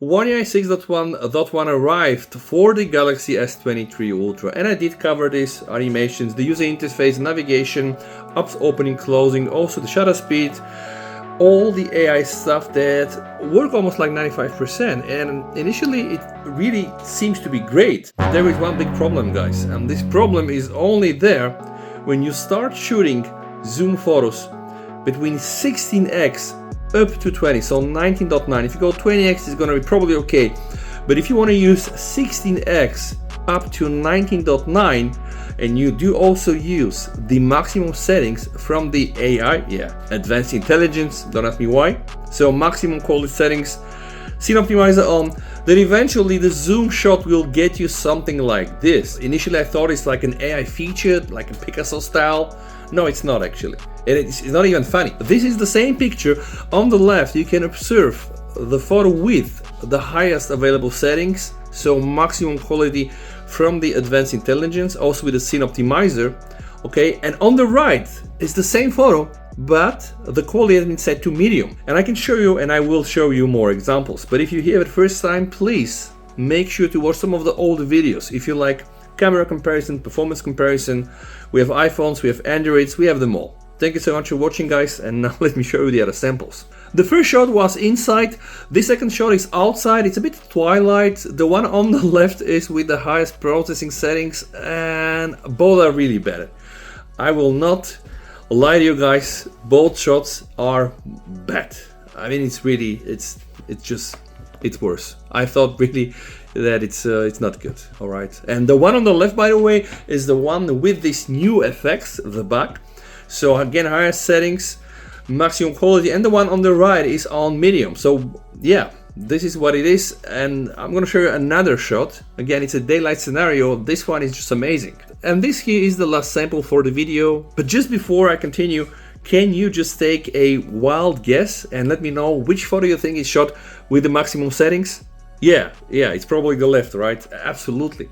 One UI 6.1.1 arrived for the Galaxy S23 Ultra, and I did cover this: animations, the user interface, navigation, apps opening, closing, also the shutter speed, all the AI stuff that work almost like 95%, and initially it really seems to be great. There is one big problem, guys, and this problem is only there when you start shooting zoom photos between 16x up to 20, so 19.9. If you go 20x, it's gonna be probably okay, but if you want to use 16x up to 19.9 and you do also use the maximum settings from the AI, advanced intelligence, don't ask me why, so maximum quality settings, scene optimizer on, then eventually the zoom shot will get you something like this. Initially I thought it's like an AI feature, like a Picasso style. No, it's not actually. It's not even funny. This is the same picture. On the left you can observe the photo with the highest available settings, so maximum quality from the advanced intelligence, also with the scene optimizer, okay? And on the right is the same photo, but the quality has been set to medium. And I can show you, and I will show you more examples, but if you hear it first time, please make sure to watch some of the older videos if you like camera comparison, performance comparison. We have iPhones, we have Androids, we have them all. Thank you so much for watching, guys, and now let me show you the other samples. The first shot was inside, the second shot is outside. It's a bit twilight. The one on the left is with the highest processing settings, and both are really bad. I will not lie to you guys, both shots are bad. I mean, it's really, it's worse. I thought really that it's not good. All right, and the one on the left, by the way, is the one with this new effects, the bug. So again, higher settings, maximum quality, and the one on the right is on medium. So yeah, this is what it is, and I'm gonna show you another shot. Again, it's a daylight scenario. This one is just amazing. And this here is the last sample for the video. But just before I continue, can you just take a wild guess and let me know which photo you think is shot with the maximum settings? Yeah, it's probably the left, right? Absolutely.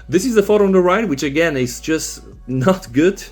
This is the photo on the right, which again is just not good.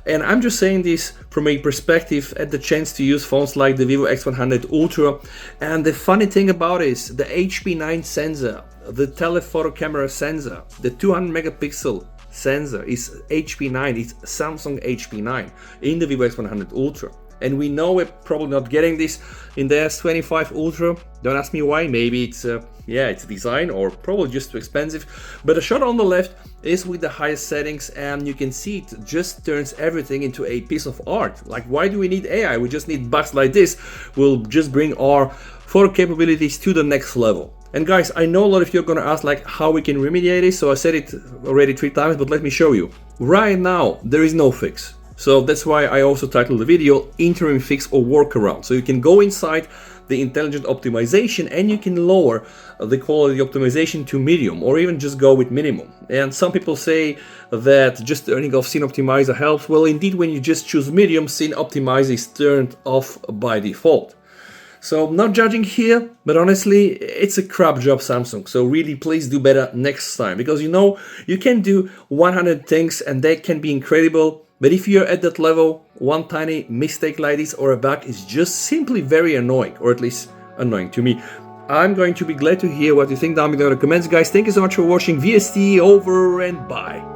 And I'm just saying this from a perspective at the chance to use phones like the Vivo X100 Ultra. And the funny thing about it is the HP9 sensor, the telephoto camera sensor, the 200 megapixel sensor is HP9, it's Samsung HP9 in the Vivo X100 Ultra. And we know we're probably not getting this in the S23 Ultra. Don't ask me why. Maybe it's it's design, or probably just too expensive. But the shot on the left is with the highest settings, and you can see it just turns everything into a piece of art. Like, why do we need AI? We just need bugs like this. We'll just bring our photo capabilities to the next level. And guys, I know a lot of you are gonna ask like how we can remediate this. So I said it already 3 times, but let me show you. Right now, there is no fix. So that's why I also titled the video Interim Fix or Workaround. So you can go inside the intelligent optimization and you can lower the quality optimization to medium, or even just go with minimum. And some people say that just turning off Scene Optimizer helps. Well, indeed, when you just choose medium, Scene Optimizer is turned off by default. So not judging here, but honestly, it's a crap job, Samsung. So really, please do better next time, because you know, you can do 100 things and they can be incredible. But if you're at that level, one tiny mistake like this or a bug is just simply very annoying, or at least annoying to me. I'm going to be glad to hear what you think down below in the comments, guys. Thank you so much for watching. VST over and bye.